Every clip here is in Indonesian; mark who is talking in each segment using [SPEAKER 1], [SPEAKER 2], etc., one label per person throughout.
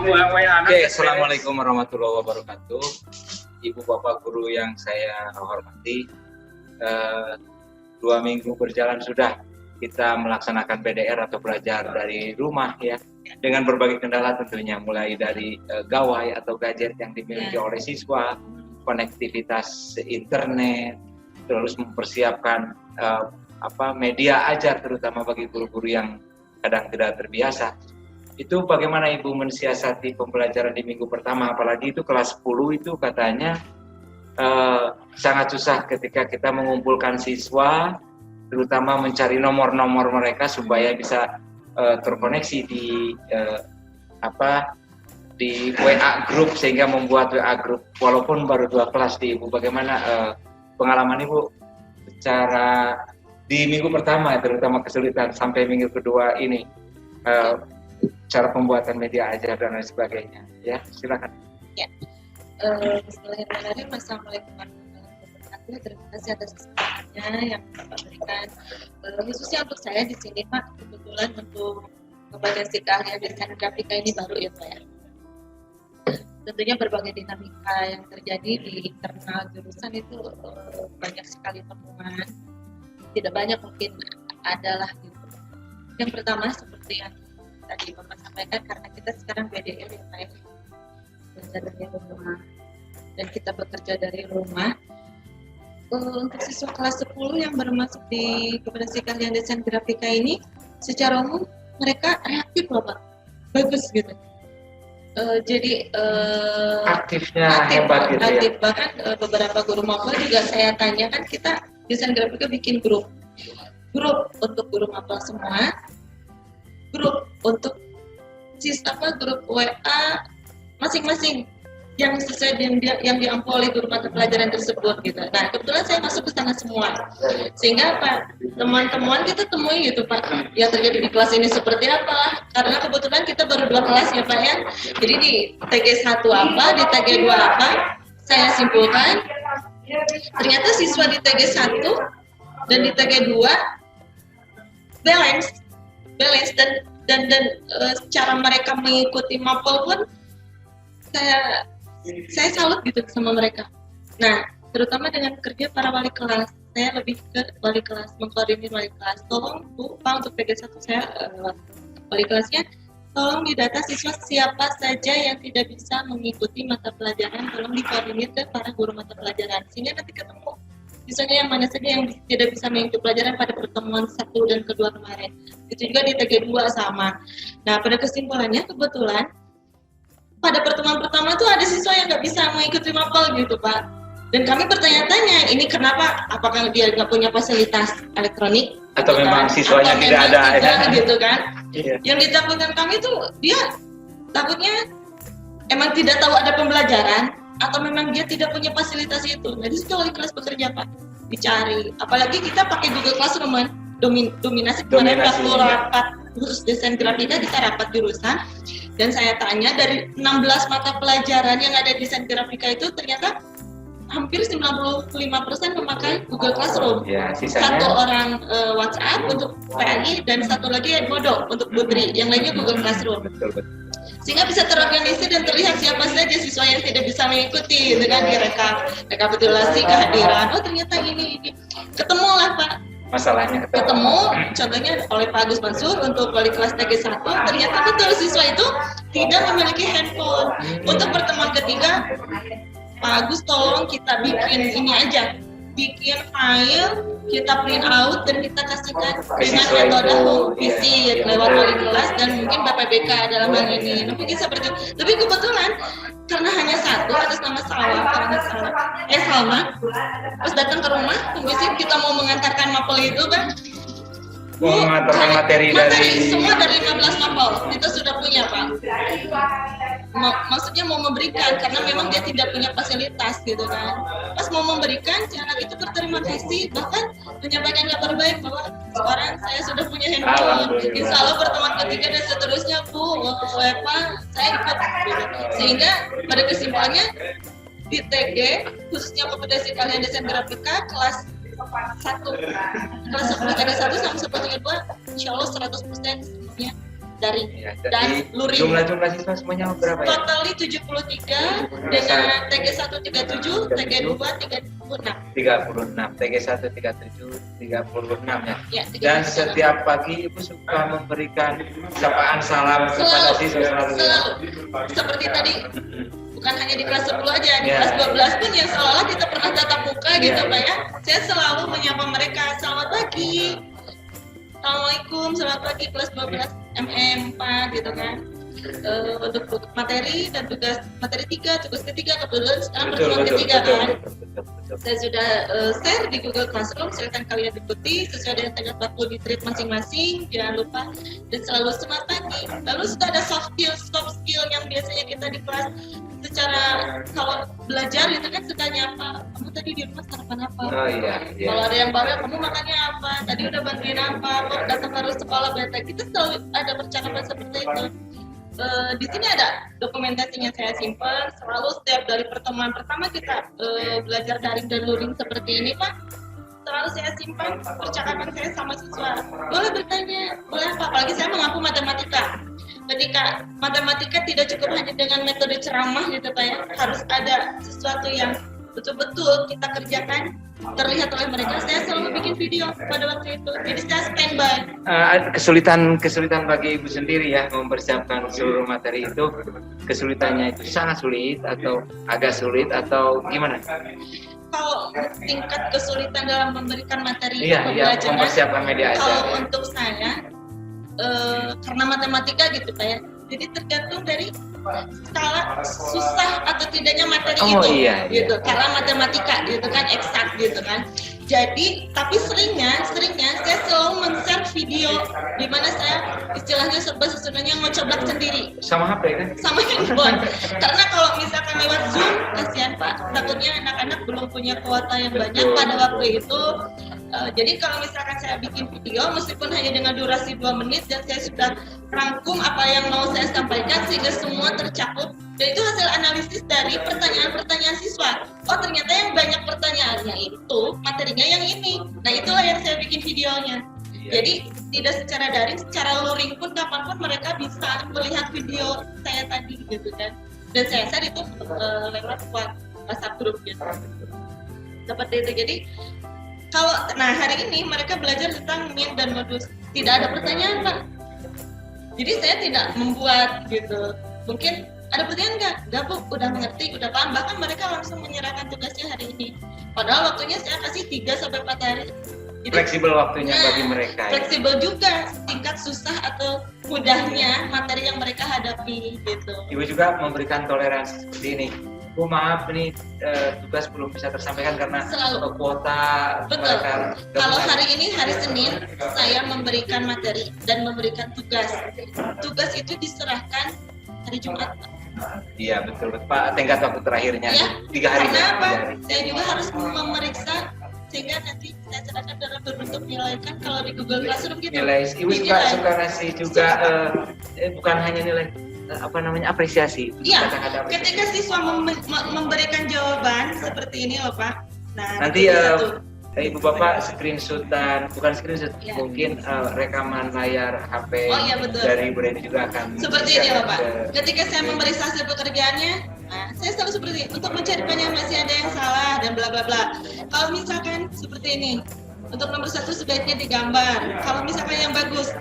[SPEAKER 1] Oke, assalamualaikum warahmatullahi wabarakatuh. Ibu bapak guru yang saya hormati, 2 minggu berjalan sudah kita melaksanakan PDR atau belajar dari rumah ya, dengan berbagai kendala tentunya, mulai dari gawai atau gadget yang dimiliki oleh siswa, konektivitas internet, terus mempersiapkan media ajar terutama bagi guru-guru yang kadang tidak terbiasa. Itu bagaimana Ibu mensiasati pembelajaran di minggu pertama, apalagi itu kelas 10 itu katanya sangat susah ketika kita mengumpulkan siswa, terutama mencari nomor-nomor mereka supaya bisa terkoneksi di WA group, sehingga membuat WA group walaupun baru 2 kelas di Ibu. Bagaimana pengalaman Ibu secara di minggu pertama, terutama kesulitan sampai minggu kedua ini, cara pembuatan media ajar dan lain sebagainya, ya silakan.
[SPEAKER 2] Ya, bismillahirrahmanirrahim. Assalamualaikum warahmatullahi wabarakatuh. Terima kasih atas kesempatannya yang Bapak berikan. Khususnya untuk saya di sini Pak, kebetulan untuk kompetensi keahlian desain grafika ini baru ya Pak ya. Tentunya berbagai dinamika yang terjadi di internal jurusan itu banyak sekali temuan. Tidak banyak mungkin adalah gitu. Yang pertama seperti yang tadi Bapak sampaikan, karena kita sekarang PDR ya Pak, belajar dari rumah dan kita bekerja dari rumah. Untuk siswa kelas 10 yang baru masuk di kompetensi keahlian desain grafika ini, secara umum mereka reaktif loh Pak, bagus gitu. Jadi
[SPEAKER 1] aktifnya hebat gitu
[SPEAKER 2] aktif.
[SPEAKER 1] Ya.
[SPEAKER 2] Bahkan beberapa guru mapel juga saya tanya, kan kita desain grafika bikin grup untuk guru mapel semua, grup untuk grup WA masing-masing yang sesuai yang diampoli guru mata pelajaran tersebut gitu. Nah kebetulan saya masuk ke sana semua, sehingga apa, teman-teman kita temui gitu Pak, yang terjadi di kelas ini seperti apa, karena kebetulan kita baru 2 kelas ya Pak ya. Jadi di TG1 apa, di TG2 apa, saya simpulkan ternyata siswa di TG1 dan di TG2 balance dan cara mereka mengikuti mapel pun saya salut gitu sama mereka. Nah, terutama dengan kerja para wali kelas, saya lebih ke wali kelas, mengkoordinir wali kelas. Tolong Bu, Pak, untuk TG1 saya wali kelasnya, tolong didata siswa siapa saja yang tidak bisa mengikuti mata pelajaran, tolong dikoordinir ke para guru mata pelajaran, sehingga nanti ketemu siswanya yang mana saja yang tidak bisa mengikuti pelajaran pada pertemuan 1 dan kedua kemarin. Itu juga di TG2 sama. Nah, pada kesimpulannya kebetulan pada pertemuan pertama tuh ada siswa yang nggak bisa mengikuti mapel gitu Pak. Dan kami bertanya-tanya, ini kenapa? Apakah dia nggak punya fasilitas elektronik?
[SPEAKER 1] Atau
[SPEAKER 2] gitu
[SPEAKER 1] memang
[SPEAKER 2] kan?
[SPEAKER 1] siswanya
[SPEAKER 2] atau
[SPEAKER 1] tidak ada
[SPEAKER 2] tidak,
[SPEAKER 1] ya?
[SPEAKER 2] Gitu kan?
[SPEAKER 1] Iya.
[SPEAKER 2] Yang ditakutkan kami tuh dia takutnya emang tidak tahu ada pembelajaran atau memang dia tidak punya fasilitas itu. Nah di situ wali kelas bekerja Pak, dicari. Apalagi kita pakai Google Classroom kan, dominasi kemarin waktu rapat khusus desain grafika, kita rapat jurusan. Dan saya tanya, dari 16 mata pelajaran yang ada di desain grafika itu ternyata hampir 95% memakai Google Classroom.
[SPEAKER 1] Ya, sisanya
[SPEAKER 2] 1 orang WhatsApp untuk PNI dan 1 lagi Edmodo untuk Putri, yang lainnya Google Classroom.
[SPEAKER 1] betul.
[SPEAKER 2] Sehingga bisa terorganisir dan terlihat siapa saja siswa yang tidak bisa mengikuti dengan rekapitulasi kehadiran. Oh ternyata ini. Ketemulah Pak.
[SPEAKER 1] Masalahnya
[SPEAKER 2] Ketemu, contohnya oleh Pak Agus Mansur untuk wali kelas TG1, ternyata betul siswa itu tidak memiliki handphone. Untuk pertemuan ketiga, Pak Agus tolong kita bikin ini aja, bikin file, kita print out dan kita kasihkan dengan metode home visit lewat wali kelas dan mungkin BPBK dalam hal ini. Nah, mungkin seperti itu. Tapi kebetulan karena hanya 1 atas nama Salma, pas datang ke rumah, visit, kita mau mengantarkan mapel itu kan.
[SPEAKER 1] mengantarkan materi dari
[SPEAKER 2] semua dari 15 mapel kita sudah punya Pak. Maksudnya mau memberikan karena memang dia tidak punya fasilitas gitu kan. Pas mau memberikan, si anak itu berterima kasih, bahkan menyampaikan kabar baik bahwa sekarang saya sudah punya handphone. Insya Allah pertemuan ketiga dan seterusnya Bu, Pak, saya ikut. Gitu. Sehingga pada kesimpulannya di TG khususnya kompetensi keahlian desain grafika kelas 1 TG 1 sampai 2 insya Allah 100% semuanya daring
[SPEAKER 1] Ya,
[SPEAKER 2] dan luring.
[SPEAKER 1] Jumlah siswa semuanya berapa ya?
[SPEAKER 2] Totally 73 dengan TG 137, TG 2 36.
[SPEAKER 1] 36, TG 1 37, 36 ya.
[SPEAKER 2] Ya,
[SPEAKER 1] Dan
[SPEAKER 2] 36.
[SPEAKER 1] setiap pagi Ibu suka memberikan sapaan salam kepada siswa selalu.
[SPEAKER 2] Seperti tadi, bukan hanya di kelas 10 aja, di
[SPEAKER 1] Ya.
[SPEAKER 2] kelas 12 pun yang seolah kita pernah tatap muka gitu
[SPEAKER 1] Ya.
[SPEAKER 2] Pak ya. Saya selalu menyapa mereka, selamat pagi. Assalamualaikum, selamat pagi kelas 12 MM 4 gitu kan. Untuk materi dan tugas materi 3, tugas ketiga, kebetulan sekarang pertemuan ketiga kan. Saya sudah share di Google Classroom, silakan kalian ikuti sesuai dengan tenggat waktu di treat masing-masing, jangan lupa dan selalu semangat pagi. Lalu sudah ada soft skill yang biasanya kita di kelas secara kalau belajar itu kan suka nyapa, kamu tadi di rumah sarapan apa?
[SPEAKER 1] Oh iya.
[SPEAKER 2] Kalau ada yang baru, kamu makannya apa? Tadi udah bantuin apa? Kok datang baru sekolah bete? Kita selalu ada percakapan seperti itu. Di sini ada dokumentasinya saya simpan. Selalu setiap dari pertemuan pertama kita belajar daring dan luring seperti ini Pak. Selalu saya simpan percakapan saya sama siswa. Boleh bertanya, boleh apa? Apalagi saya mengaku matematika. Ketika matematika tidak cukup hanya dengan metode ceramah gitu Pak ya, harus ada sesuatu yang betul-betul kita kerjakan terlihat oleh mereka. Saya selalu bikin video pada waktu itu, jadi saya standby.
[SPEAKER 1] Kesulitan bagi Ibu sendiri ya mempersiapkan seluruh materi itu, kesulitannya itu sangat sulit atau agak sulit atau gimana?
[SPEAKER 2] Kalau tingkat kesulitan dalam memberikan materi
[SPEAKER 1] Iya,
[SPEAKER 2] pembelajaran,
[SPEAKER 1] mempersiapkan media aja.
[SPEAKER 2] kalau untuk saya karena matematika gitu Pak ya, jadi tergantung dari skala susah atau tidaknya materi itu gitu. Karena matematika gitu kan eksak gitu kan. Jadi tapi seringnya saya selalu men-share video di mana saya istilahnya serba sesudahnya ngocoblak sendiri
[SPEAKER 1] Sama HP kan?
[SPEAKER 2] sama handphone. Karena kalau misalkan lewat Zoom kasihan Pak, takutnya anak-anak belum punya kuota yang banyak pada waktu itu. Jadi kalau misalkan saya bikin video meskipun hanya dengan durasi 2 menit dan saya sudah rangkum apa yang mau saya sampaikan sehingga semua tercakup, dan itu hasil analisis dari pertanyaan-pertanyaan siswa. Oh ternyata yang banyak pertanyaannya itu materinya yang ini. Nah itulah yang saya bikin videonya. Jadi tidak secara daring, secara luring pun kapanpun mereka bisa melihat video saya tadi gitu kan. Dan saya share itu lewat WhatsApp grup gitu. Seperti itu. Jadi hari ini mereka belajar tentang min dan modus. Tidak ada pertanyaan Pak. Jadi saya tidak membuat gitu. Mungkin ada pertanyaan nggak? Nggak Bu, udah mengerti, udah paham. Bahkan mereka langsung menyerahkan tugasnya hari ini. Padahal waktunya saya kasih 3-4 hari. Jadi,
[SPEAKER 1] fleksibel waktunya bagi mereka.
[SPEAKER 2] Fleksibel juga tingkat susah atau mudahnya materi yang mereka hadapi gitu.
[SPEAKER 1] Ibu juga memberikan toleransi seperti ini. Bu maaf ini tugas belum bisa tersampaikan karena
[SPEAKER 2] Selalu.
[SPEAKER 1] kuota
[SPEAKER 2] Betul.
[SPEAKER 1] mereka.
[SPEAKER 2] Kalau hari ini hari Senin saya memberikan materi dan memberikan tugas. Tugas itu diserahkan hari Jumat.
[SPEAKER 1] Iya betul Pak. Tenggat waktu terakhirnya
[SPEAKER 2] Ya,
[SPEAKER 1] 3 hari.
[SPEAKER 2] karena apa?
[SPEAKER 1] 3 hari.
[SPEAKER 2] Saya juga harus memeriksa sehingga nanti saya serahkan dalam berbentuk nilai kan kalau di Google Classroom gitu.
[SPEAKER 1] Nilai. Ibu suka ngasih juga bukan hanya nilai apresiasi.
[SPEAKER 2] Iya.
[SPEAKER 1] Kata-kata apresiasi.
[SPEAKER 2] Ketika siswa memberikan jawaban seperti ini loh Pak. Nah,
[SPEAKER 1] Nanti
[SPEAKER 2] itu satu.
[SPEAKER 1] Ibu Bapak screenshotan, bukan screenshot,
[SPEAKER 2] Ya.
[SPEAKER 1] mungkin rekaman layar HP
[SPEAKER 2] Oh, iya, betul.
[SPEAKER 1] dari Ibu Reni juga akan
[SPEAKER 2] Seperti ini
[SPEAKER 1] di-share
[SPEAKER 2] Bapak.
[SPEAKER 1] ke-
[SPEAKER 2] Ketika saya memeriksa hasil pekerjaannya, nah, saya selalu seperti ini. Untuk mencari banyak masih ada yang salah dan bla bla bla. Kalau misalkan seperti ini, untuk nomor 1 sebaiknya digambar. Kalau misalkan yang bagus,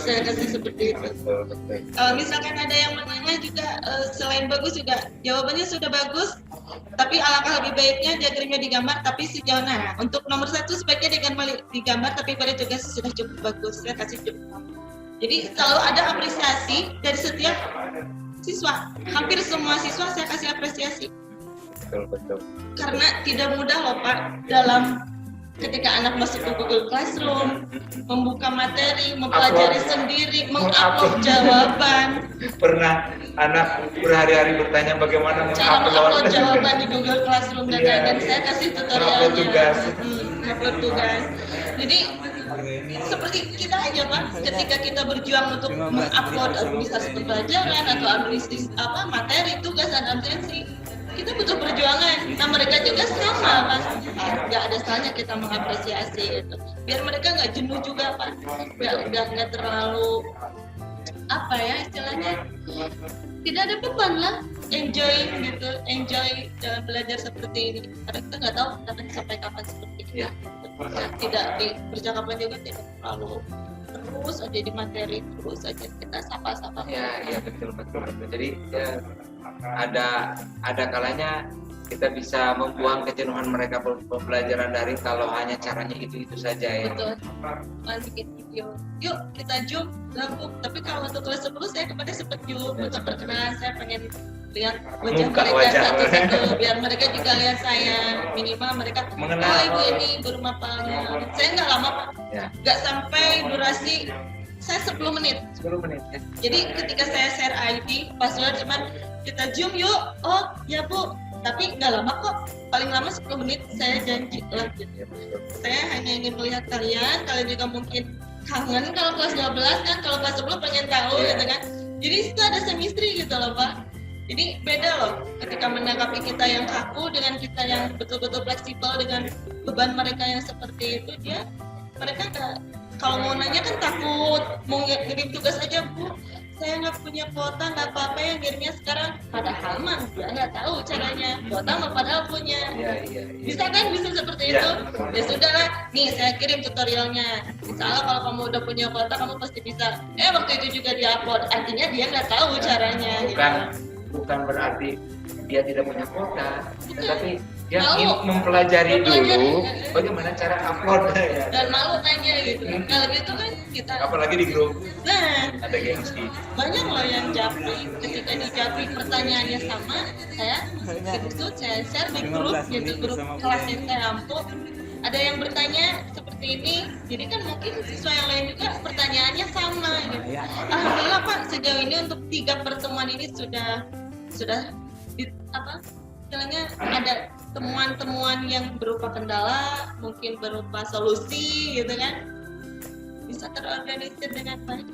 [SPEAKER 2] saya kasih seperti itu.
[SPEAKER 1] Betul, betul.
[SPEAKER 2] Kalau misalkan ada yang menanya juga selain bagus juga jawabannya sudah bagus, tapi alangkah lebih baiknya diagramnya digambar. Tapi sejauh untuk nomor 1 sebaiknya digambar, tapi pada tugas sudah cukup bagus. Saya kasih cukup. Jadi selalu ada apresiasi dari setiap siswa. Hampir semua siswa saya kasih apresiasi.
[SPEAKER 1] Betul.
[SPEAKER 2] Karena tidak mudah loh Pak dalam ketika anak masuk ke Google Classroom, membuka materi, mempelajari sendiri, mengupload jawaban.
[SPEAKER 1] Pernah anak berhari-hari bertanya bagaimana
[SPEAKER 2] Cara mengupload
[SPEAKER 1] mengupload
[SPEAKER 2] jawaban di Google Classroom dan
[SPEAKER 1] Iya.
[SPEAKER 2] dan saya kasih
[SPEAKER 1] Mengupload
[SPEAKER 2] tutorialnya.
[SPEAKER 1] tugas.
[SPEAKER 2] Upload tugas. Jadi seperti kita aja Pak, ketika kita berjuang untuk mengupload administrasi pembelajaran atau administrasi materi, tugas dan absensi, kita butuh perjuangan. Nah mereka juga sama Pak, nggak ada salahnya kita mengapresiasi itu. Biar mereka nggak jenuh juga Pak, nggak terlalu apa ya istilahnya, tidak ada beban lah, enjoy gitu, enjoy dalam belajar seperti ini, karena kita nggak tahu akan sampai kapan seperti ini.
[SPEAKER 1] Ya.
[SPEAKER 2] Tidak di percakapan juga tidak terlalu terus aja di materi, terus aja kita sapa-sapa.
[SPEAKER 1] Ya betul. Jadi ya, ada kalanya kita bisa membuang kejenuhan mereka pembelajaran daring kalau hanya caranya itu saja ya.
[SPEAKER 2] Betul. Malah bikin video, yuk kita Zoom gabung. Tapi kalau untuk kelas 10 saya kemarin sempat Zoom untuk perkenalan, saya pengen lihat wajah mereka satu-satu biar mereka juga lihat saya, minimal mereka
[SPEAKER 1] mengenal.
[SPEAKER 2] Oh ibu ini guru mapalnya. Saya nggak lama Pak, nggak sampai durasi saya 10 menit.
[SPEAKER 1] 10 menit ya.
[SPEAKER 2] Jadi ketika saya share ID, password cuman kita Zoom yuk, oh ya Bu, tapi nggak lama kok, paling lama 10 menit saya janji lah gitu. Saya hanya ingin melihat kalian juga mungkin kangen kalau kelas 12 kan, kalau kelas 10 pengen tahu gitu kan. Jadi itu ada semistri gitu loh Pak. Jadi beda loh ketika menanggapi kita yang kaku dengan kita yang betul-betul fleksibel dengan beban mereka yang seperti itu. Mereka nggak, kalau mau nanya kan takut, mau ngirim tugas aja Bu, saya nggak punya kuota, nggak apa-apa ya ngirimnya sekarang. Padahal mah dia nggak tahu caranya, kuota mah padahal punya. Bisa kan, bisa seperti itu. Ya sudah lah, nih saya kirim tutorialnya. Misalnya kalau kamu udah punya kuota kamu pasti bisa. Waktu itu juga diupload, artinya dia nggak tahu caranya.
[SPEAKER 1] Bukan berarti dia tidak punya kuota, tetapi dia
[SPEAKER 2] ingin
[SPEAKER 1] mempelajari dulu bagaimana cara upload ya.
[SPEAKER 2] Dan malu nanya gitu. Kalau gitu kan kita,
[SPEAKER 1] apalagi di grup,
[SPEAKER 2] ada
[SPEAKER 1] gengsi.
[SPEAKER 2] Banyak loh yang japri, ketika di japri pertanyaannya sama, saya share di grup gitu, grup kelas yang saya ampuh. Ada yang bertanya seperti ini, jadi kan mungkin siswa yang lain juga pertanyaannya sama gitu. Alhamdulillah Pak, sejauh ini untuk 3 pertemuan ini sudah istilahnya ada temuan-temuan yang berupa kendala, mungkin berupa solusi gitu kan, bisa terorganisir dengan baik,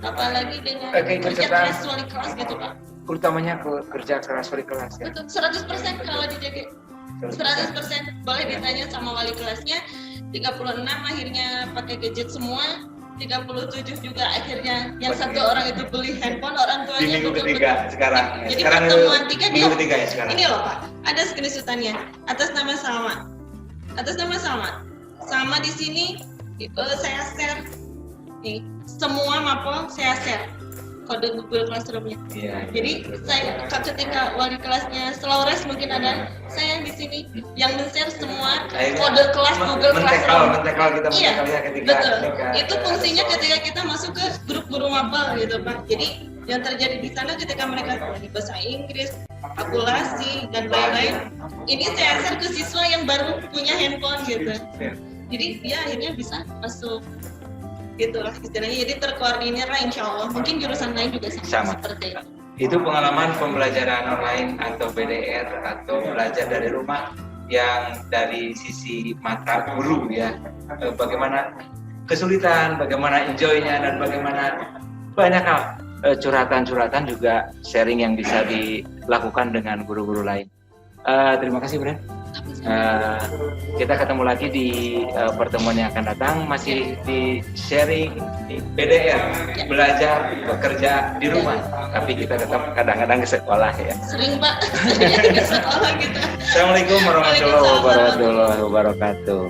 [SPEAKER 2] apalagi dengan kerja keras wali kelas gitu Pak.
[SPEAKER 1] Utamanya kerja keras wali kelas ya.
[SPEAKER 2] Betul, 100% kalau dijaga 100%. Boleh ditanya sama wali kelasnya, 36 akhirnya pakai gadget semua, 37 juga akhirnya yang satu orang itu beli handphone, orang tuanya
[SPEAKER 1] di minggu ketiga sekarang.
[SPEAKER 2] Jadi
[SPEAKER 1] sekarang
[SPEAKER 2] pertemuan 3 dia
[SPEAKER 1] ketiga ya sekarang.
[SPEAKER 2] Ini loh Pak, ada screenshotannya atas nama sama di sini. Saya share nih, semua mapel saya share kode Google Classroom-nya. Jadi saya ketika wali kelasnya slow rest mungkin ada, saya di sini yang men-share semua kode kelas Google Classroom. Iya, betul. Itu fungsinya ketika kita masuk ke grup guru mapel gitu Pak. Jadi yang terjadi di sana ketika mereka di bahasa Inggris, kalkulasi dan lain-lain, ini saya share ke siswa yang baru punya handphone gitu. Jadi dia akhirnya bisa masuk gitu lah istilahnya, jadi terkoordinir lah insya Allah. Mungkin jurusan lain juga sama seperti itu.
[SPEAKER 1] Itu pengalaman pembelajaran online atau PDR atau belajar dari rumah yang dari sisi mata guru ya, bagaimana kesulitan, bagaimana enjoy-nya, dan bagaimana banyak hal, curhatan-curhatan juga sharing yang bisa dilakukan dengan guru-guru lain. Terima kasih Bren. Kita ketemu lagi di pertemuan yang akan datang, masih di sharing di PDR, belajar bekerja di rumah, tapi kita tetap kadang-kadang ke sekolah ya.
[SPEAKER 2] Sering Pak, ke sekolah kita.
[SPEAKER 1] Assalamualaikum warahmatullahi wabarakatuh.